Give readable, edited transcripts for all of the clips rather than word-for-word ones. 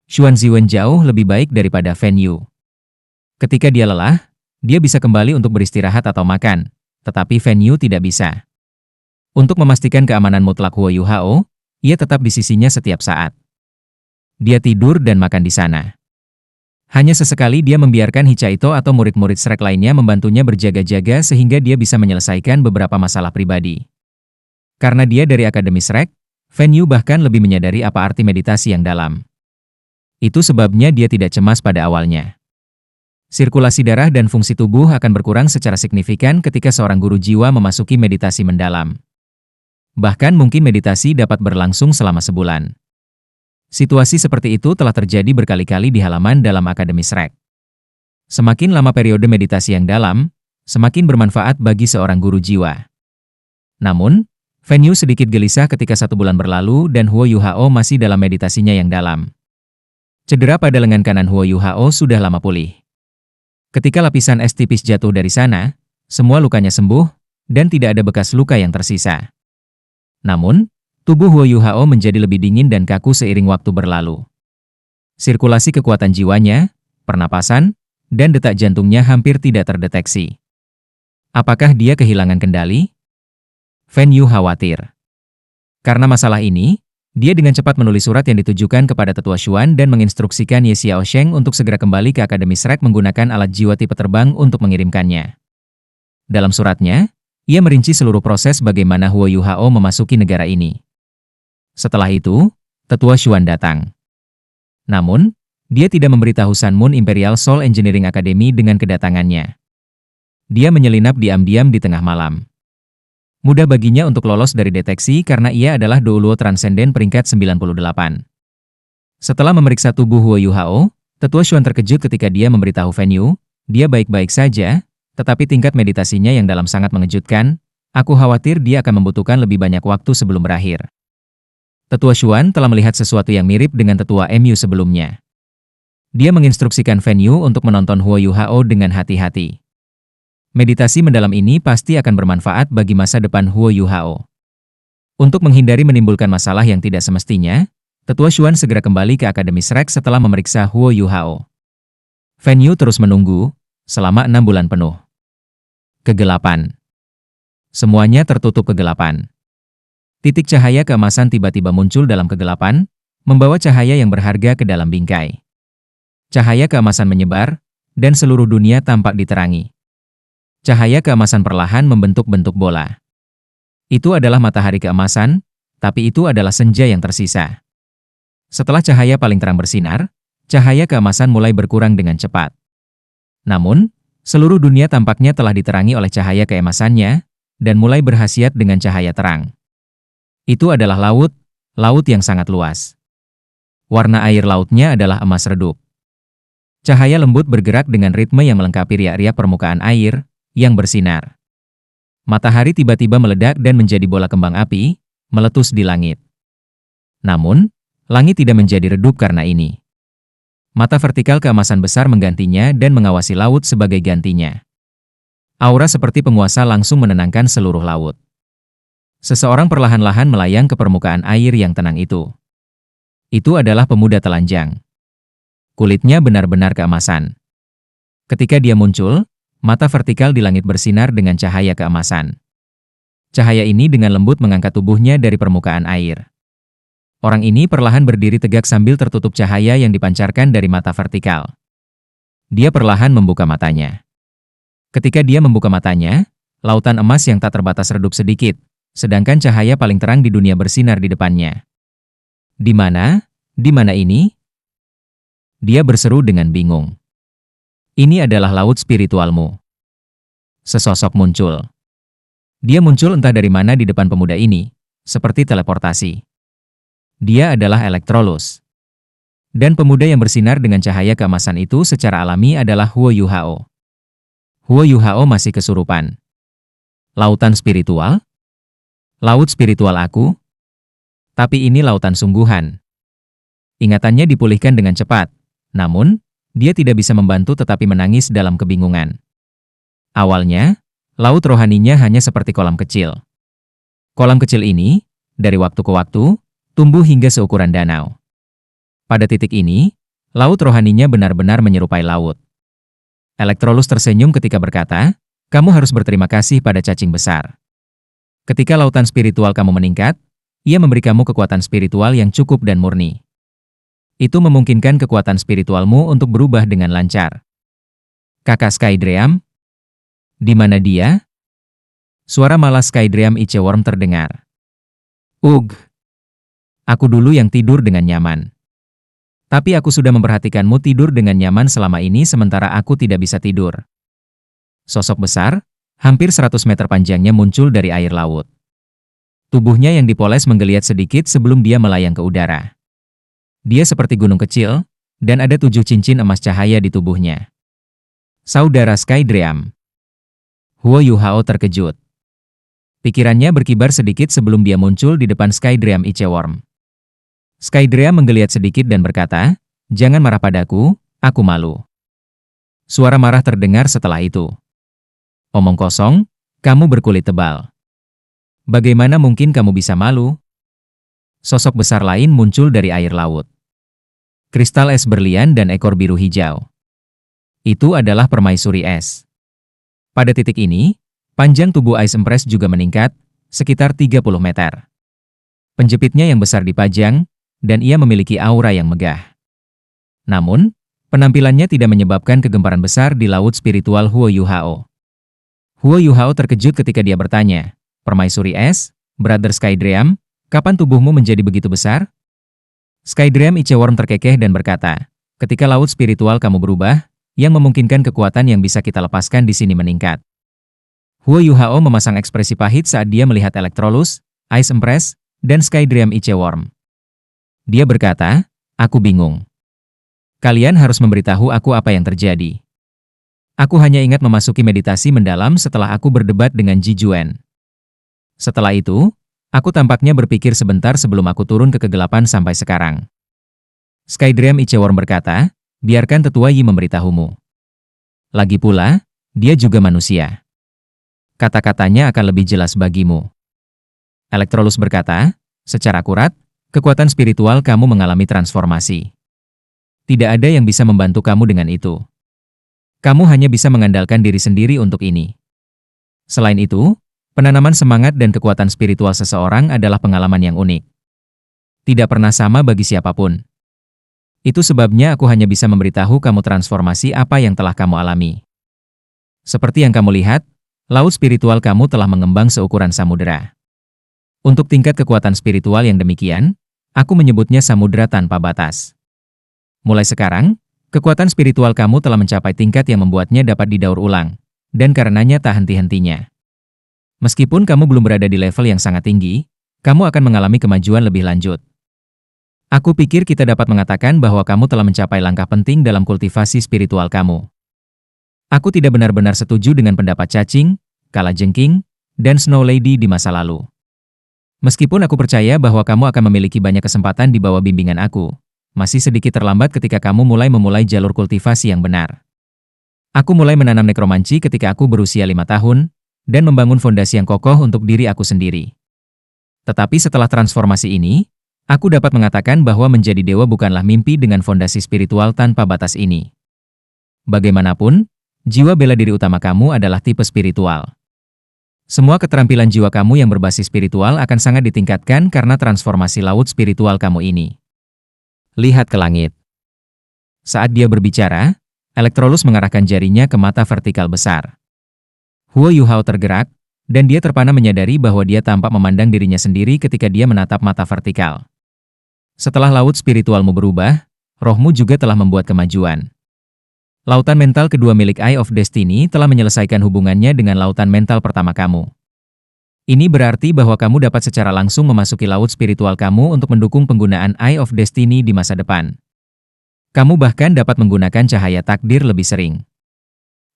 Xuan Ziwen jauh lebih baik daripada Fan Yu. Ketika dia lelah, dia bisa kembali untuk beristirahat atau makan, tetapi Fan Yu tidak bisa. Untuk memastikan keamanan mutlak Huo Yu Hao, ia tetap di sisinya setiap saat. Dia tidur dan makan di sana. Hanya sesekali dia membiarkan Hichaito atau murid-murid Shrek lainnya membantunya berjaga-jaga sehingga dia bisa menyelesaikan beberapa masalah pribadi. Karena dia dari Akademi Shrek, Fan Yu bahkan lebih menyadari apa arti meditasi yang dalam. Itu sebabnya dia tidak cemas pada awalnya. Sirkulasi darah dan fungsi tubuh akan berkurang secara signifikan ketika seorang guru jiwa memasuki meditasi mendalam. Bahkan mungkin meditasi dapat berlangsung selama sebulan. Situasi seperti itu telah terjadi berkali-kali di halaman dalam Akademi Shrek. Semakin lama periode meditasi yang dalam, semakin bermanfaat bagi seorang guru jiwa. Namun, Fan Yu sedikit gelisah ketika 1 bulan berlalu dan Huo Yu Hao masih dalam meditasinya yang dalam. Cedera pada lengan kanan Huo Yu Hao sudah lama pulih. Ketika lapisan es tipis jatuh dari sana, semua lukanya sembuh, dan tidak ada bekas luka yang tersisa. Namun, tubuh Huo Yu Hao menjadi lebih dingin dan kaku seiring waktu berlalu. Sirkulasi kekuatan jiwanya, pernapasan, dan detak jantungnya hampir tidak terdeteksi. Apakah dia kehilangan kendali? Fan Yu khawatir. Karena masalah ini, dia dengan cepat menulis surat yang ditujukan kepada Tetua Xuan dan menginstruksikan Ye Xiaosheng untuk segera kembali ke Akademi Shrek menggunakan alat jiwa tipe terbang untuk mengirimkannya. Dalam suratnya, ia merinci seluruh proses bagaimana Huo Yu Hao memasuki negara ini. Setelah itu, Tetua Xuan datang. Namun, dia tidak memberitahu Sun Moon Imperial Soul Engineering Academy dengan kedatangannya. Dia menyelinap diam-diam di tengah malam. Mudah baginya untuk lolos dari deteksi karena ia adalah Douluo Transcendent peringkat 98. Setelah memeriksa tubuh Huo Yu Hao, Tetua Xuan terkejut ketika dia memberitahu Fan Yu, dia baik-baik saja, tetapi tingkat meditasinya yang dalam sangat mengejutkan, aku khawatir dia akan membutuhkan lebih banyak waktu sebelum berakhir. Tetua Xuan telah melihat sesuatu yang mirip dengan Tetua MU sebelumnya. Dia menginstruksikan Fan Yu untuk menonton Huo Yu Hao dengan hati-hati. Meditasi mendalam ini pasti akan bermanfaat bagi masa depan Huo Yu Hao. Untuk menghindari menimbulkan masalah yang tidak semestinya, Tetua Xuan segera kembali ke Akademi Shrek setelah memeriksa Huo Yu Hao. Fan Yu terus menunggu, selama 6 bulan penuh. Kegelapan. Semuanya tertutup kegelapan. Titik cahaya keemasan tiba-tiba muncul dalam kegelapan, membawa cahaya yang berharga ke dalam bingkai. Cahaya keemasan menyebar, dan seluruh dunia tampak diterangi. Cahaya keemasan perlahan membentuk bentuk bola. Itu adalah matahari keemasan, tapi itu adalah senja yang tersisa. Setelah cahaya paling terang bersinar, cahaya keemasan mulai berkurang dengan cepat. Namun, seluruh dunia tampaknya telah diterangi oleh cahaya keemasannya, dan mulai berkhasiat dengan cahaya terang. Itu adalah laut yang sangat luas. Warna air lautnya adalah emas redup. Cahaya lembut bergerak dengan ritme yang melengkapi riak-riak permukaan air, yang bersinar. Matahari tiba-tiba meledak dan menjadi bola kembang api, meletus di langit. Namun, langit tidak menjadi redup karena ini. Mata vertikal keemasan besar menggantinya dan mengawasi laut sebagai gantinya. Aura seperti penguasa langsung menenangkan seluruh laut. Seseorang perlahan-lahan melayang ke permukaan air yang tenang itu. Itu adalah pemuda telanjang. Kulitnya benar-benar keemasan. Ketika dia muncul, mata vertikal di langit bersinar dengan cahaya keemasan. Cahaya ini dengan lembut mengangkat tubuhnya dari permukaan air. Orang ini perlahan berdiri tegak sambil tertutup cahaya yang dipancarkan dari mata vertikal. Dia perlahan membuka matanya. Ketika dia membuka matanya, lautan emas yang tak terbatas redup sedikit, sedangkan cahaya paling terang di dunia bersinar di depannya. Di mana? Di mana ini? Dia berseru dengan bingung. Ini adalah laut spiritualmu. Sesosok muncul. Dia muncul entah dari mana di depan pemuda ini, seperti teleportasi. Dia adalah Electrolus. Dan pemuda yang bersinar dengan cahaya keemasan itu secara alami adalah Huo Yu Hao. Huo Yu Hao masih kesurupan. Lautan spiritual? Laut spiritual aku? Tapi ini lautan sungguhan. Ingatannya dipulihkan dengan cepat, namun, dia tidak bisa membantu tetapi menangis dalam kebingungan. Awalnya, laut rohaninya hanya seperti kolam kecil. Kolam kecil ini, dari waktu ke waktu, tumbuh hingga seukuran danau. Pada titik ini, Laut rohaninya benar-benar menyerupai laut. Electrolus tersenyum ketika berkata, kamu harus berterima kasih pada cacing besar. Ketika lautan spiritual kamu meningkat, ia memberi kamu kekuatan spiritual yang cukup dan murni. Itu memungkinkan kekuatan spiritualmu untuk berubah dengan lancar. Kakak Skydream? Di mana dia? Suara malas Skydream Iceworm terdengar. Ugh. Aku dulu yang tidur dengan nyaman. Tapi aku sudah memperhatikanmu tidur dengan nyaman selama ini sementara aku tidak bisa tidur. Sosok besar, hampir 100 meter panjangnya muncul dari air laut. Tubuhnya yang dipoles menggeliat sedikit sebelum dia melayang ke udara. Dia seperti gunung kecil, dan ada 7 cincin emas cahaya di tubuhnya. Saudara Skydream. Huo Yuhao terkejut. Pikirannya berkibar sedikit sebelum dia muncul di depan Skydream Iceworm. Skydream menggeliat sedikit dan berkata, jangan marah padaku, aku malu. Suara marah terdengar setelah itu. Omong kosong, kamu berkulit tebal. Bagaimana mungkin kamu bisa malu? Sosok besar lain muncul dari air laut. Kristal es berlian dan ekor biru hijau. Itu adalah permaisuri es. Pada titik ini, panjang tubuh Ice Empress juga meningkat, sekitar 30 meter. Penjepitnya yang besar dipajang, dan ia memiliki aura yang megah. Namun, penampilannya tidak menyebabkan kegemparan besar di laut spiritual Huo Yuhao. Huo Yuhao terkejut ketika dia bertanya, permaisuri es, Brother Skydream, kapan tubuhmu menjadi begitu besar? Skydream Iceworm terkekeh dan berkata, ketika laut spiritual kamu berubah, yang memungkinkan kekuatan yang bisa kita lepaskan di sini meningkat. Huo Yuhao memasang ekspresi pahit saat dia melihat Electrolus, Ice Empress, dan Skydream Iceworm. Dia berkata, aku bingung. Kalian harus memberitahu aku apa yang terjadi. Aku hanya ingat memasuki meditasi mendalam setelah aku berdebat dengan Ji Juan. Setelah itu, aku tampaknya berpikir sebentar sebelum aku turun ke kegelapan sampai sekarang. Skydream Iceworm berkata, biarkan Tetua Yi memberitahumu. Lagi pula, dia juga manusia. Kata-katanya akan lebih jelas bagimu. Electrolus berkata, secara akurat, kekuatan spiritual kamu mengalami transformasi. Tidak ada yang bisa membantu kamu dengan itu. Kamu hanya bisa mengandalkan diri sendiri untuk ini. Selain itu, penanaman semangat dan kekuatan spiritual seseorang adalah pengalaman yang unik. Tidak pernah sama bagi siapapun. Itu sebabnya aku hanya bisa memberitahu kamu transformasi apa yang telah kamu alami. Seperti yang kamu lihat, laut spiritual kamu telah mengembang seukuran samudera. Untuk tingkat kekuatan spiritual yang demikian, aku menyebutnya samudera tanpa batas. Mulai sekarang, kekuatan spiritual kamu telah mencapai tingkat yang membuatnya dapat didaur ulang, dan karenanya tak henti-hentinya. Meskipun kamu belum berada di level yang sangat tinggi, kamu akan mengalami kemajuan lebih lanjut. Aku pikir kita dapat mengatakan bahwa kamu telah mencapai langkah penting dalam kultivasi spiritual kamu. Aku tidak benar-benar setuju dengan pendapat cacing, kalajengking, dan Snow Lady di masa lalu. Meskipun aku percaya bahwa kamu akan memiliki banyak kesempatan di bawah bimbingan aku, masih sedikit terlambat ketika kamu memulai jalur kultivasi yang benar. Aku mulai menanam nekromanci ketika aku berusia 5 tahun, dan membangun fondasi yang kokoh untuk diri aku sendiri. Tetapi setelah transformasi ini, aku dapat mengatakan bahwa menjadi dewa bukanlah mimpi dengan fondasi spiritual tanpa batas ini. Bagaimanapun, jiwa bela diri utama kamu adalah tipe spiritual. Semua keterampilan jiwa kamu yang berbasis spiritual akan sangat ditingkatkan karena transformasi laut spiritual kamu ini. Lihat ke langit. Saat dia berbicara, Electrolus mengarahkan jarinya ke mata vertikal besar. Huo Yuhao tergerak, dan dia terpana menyadari bahwa dia tampak memandang dirinya sendiri ketika dia menatap mata vertikal. Setelah laut spiritualmu berubah, rohmu juga telah membuat kemajuan. Lautan mental kedua milik Eye of Destiny telah menyelesaikan hubungannya dengan lautan mental pertama kamu. Ini berarti bahwa kamu dapat secara langsung memasuki laut spiritual kamu untuk mendukung penggunaan Eye of Destiny di masa depan. Kamu bahkan dapat menggunakan cahaya takdir lebih sering.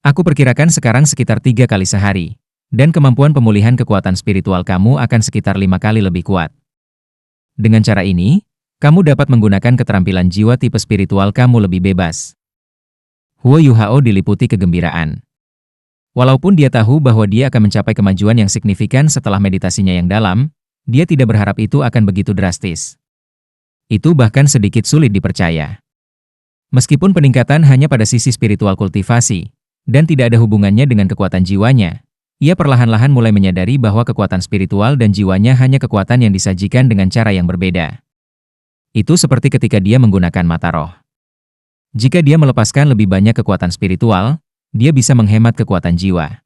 Aku perkirakan sekarang sekitar 3 kali sehari, dan kemampuan pemulihan kekuatan spiritual kamu akan sekitar 5 kali lebih kuat. Dengan cara ini, kamu dapat menggunakan keterampilan jiwa tipe spiritual kamu lebih bebas. Huo Yuhao diliputi kegembiraan. Walaupun dia tahu bahwa dia akan mencapai kemajuan yang signifikan setelah meditasinya yang dalam, dia tidak berharap itu akan begitu drastis. Itu bahkan sedikit sulit dipercaya. Meskipun peningkatan hanya pada sisi spiritual kultivasi, dan tidak ada hubungannya dengan kekuatan jiwanya, ia perlahan-lahan mulai menyadari bahwa kekuatan spiritual dan jiwanya hanya kekuatan yang disajikan dengan cara yang berbeda. Itu seperti ketika dia menggunakan mata roh. Jika dia melepaskan lebih banyak kekuatan spiritual, dia bisa menghemat kekuatan jiwa.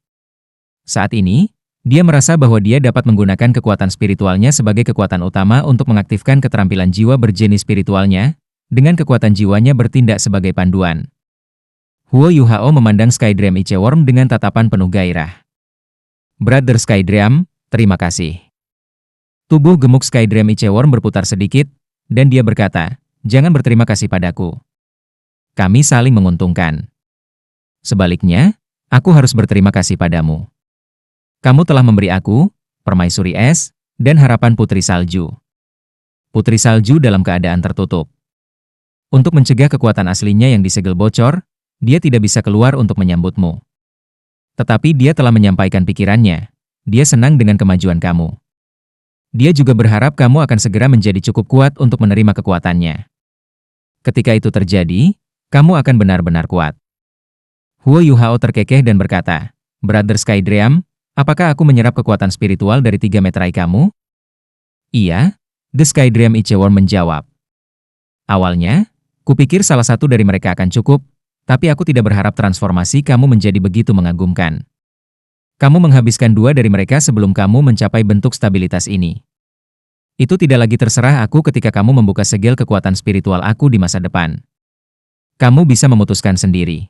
Saat ini, dia merasa bahwa dia dapat menggunakan kekuatan spiritualnya sebagai kekuatan utama untuk mengaktifkan keterampilan jiwa berjenis spiritualnya, dengan kekuatan jiwanya bertindak sebagai panduan. Huo Yuhao memandang Skydream Ichewurm dengan tatapan penuh gairah. Brother Skydream, terima kasih. Tubuh gemuk Skydream Ichewurm berputar sedikit, dan dia berkata, jangan berterima kasih padaku. Kami saling menguntungkan. Sebaliknya, aku harus berterima kasih padamu. Kamu telah memberi aku, permaisuri es, dan harapan putri salju. Putri salju dalam keadaan tertutup. Untuk mencegah kekuatan aslinya yang disegel bocor, dia tidak bisa keluar untuk menyambutmu. Tetapi dia telah menyampaikan pikirannya. Dia senang dengan kemajuan kamu. Dia juga berharap kamu akan segera menjadi cukup kuat untuk menerima kekuatannya. Ketika itu terjadi, kamu akan benar-benar kuat. Huo Yuhao terkekeh dan berkata, Brother Skydream, apakah aku menyerap kekuatan spiritual dari 3 metrai kamu? Iya, The Skydream Ichewurm menjawab. Awalnya, kupikir salah satu dari mereka akan cukup, tapi aku tidak berharap transformasi kamu menjadi begitu mengagumkan. Kamu menghabiskan 2 dari mereka sebelum kamu mencapai bentuk stabilitas ini. Itu tidak lagi terserah aku ketika kamu membuka segel kekuatan spiritual aku di masa depan. Kamu bisa memutuskan sendiri.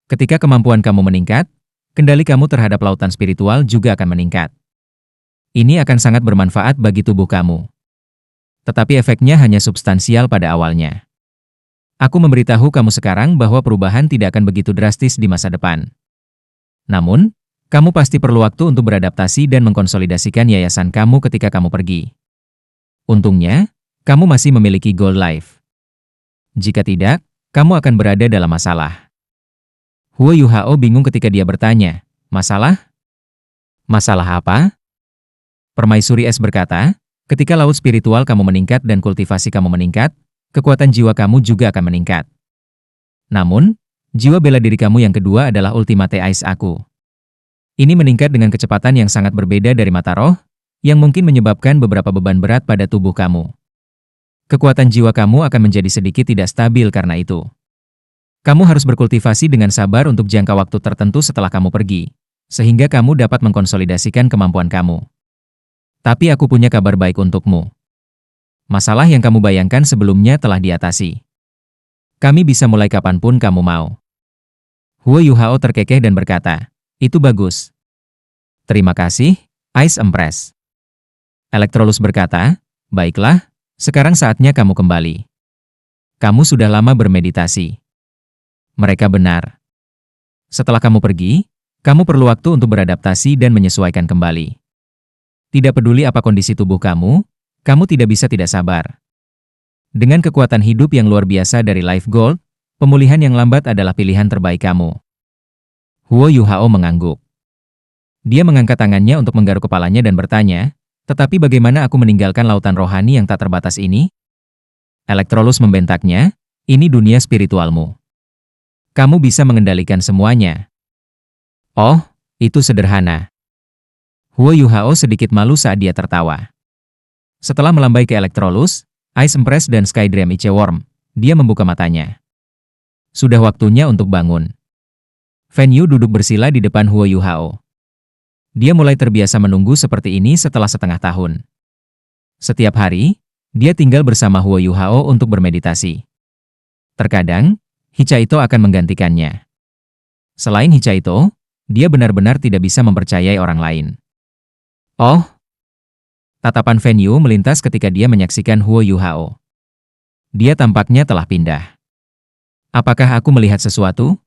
Ketika kemampuan kamu meningkat, kendali kamu terhadap lautan spiritual juga akan meningkat. Ini akan sangat bermanfaat bagi tubuh kamu. Tetapi efeknya hanya substansial pada awalnya. Aku memberitahu kamu sekarang bahwa perubahan tidak akan begitu drastis di masa depan. Namun, kamu pasti perlu waktu untuk beradaptasi dan mengkonsolidasikan yayasan kamu ketika kamu pergi. Untungnya, kamu masih memiliki goal life. Jika tidak, kamu akan berada dalam masalah. Huo Yuhao bingung ketika dia bertanya, masalah? Masalah apa? Permaisuri es berkata, ketika laut spiritual kamu meningkat dan kultivasi kamu meningkat, kekuatan jiwa kamu juga akan meningkat. Namun, jiwa bela diri kamu yang kedua adalah Ultimate Ice aku. Ini meningkat dengan kecepatan yang sangat berbeda dari mata roh, yang mungkin menyebabkan beberapa beban berat pada tubuh kamu. Kekuatan jiwa kamu akan menjadi sedikit tidak stabil karena itu. Kamu harus berkultivasi dengan sabar untuk jangka waktu tertentu setelah kamu pergi, sehingga kamu dapat mengkonsolidasikan kemampuan kamu. Tapi aku punya kabar baik untukmu. Masalah yang kamu bayangkan sebelumnya telah diatasi. Kami bisa mulai kapanpun kamu mau. Huo Yuhao terkekeh dan berkata, itu bagus. Terima kasih, Ice Empress. Electrolus berkata, baiklah, sekarang saatnya kamu kembali. Kamu sudah lama bermeditasi. Mereka benar. Setelah kamu pergi, kamu perlu waktu untuk beradaptasi dan menyesuaikan kembali. Tidak peduli apa kondisi tubuh kamu tidak bisa tidak sabar. Dengan kekuatan hidup yang luar biasa dari Life Gold, pemulihan yang lambat adalah pilihan terbaik kamu. Huo Yuhao mengangguk. Dia mengangkat tangannya untuk menggaruk kepalanya dan bertanya, tetapi bagaimana aku meninggalkan lautan rohani yang tak terbatas ini? Electrolus membentaknya, ini dunia spiritualmu. Kamu bisa mengendalikan semuanya. Oh, itu sederhana. Huo Yuhao sedikit malu saat dia tertawa. Setelah melambai ke Electrolus, Ice Empress dan Skydream Ichewurm, dia membuka matanya. Sudah waktunya untuk bangun. Fan Yu duduk bersila di depan Huo Yuhao. Dia mulai terbiasa menunggu seperti ini setelah setengah tahun. Setiap hari, dia tinggal bersama Huo Yuhao untuk bermeditasi. Terkadang, Hichaito akan menggantikannya. Selain Hichaito, dia benar-benar tidak bisa mempercayai orang lain. Oh, tatapan Fan Yu melintas ketika dia menyaksikan Huo Yuhao. Dia tampaknya telah pindah. Apakah aku melihat sesuatu?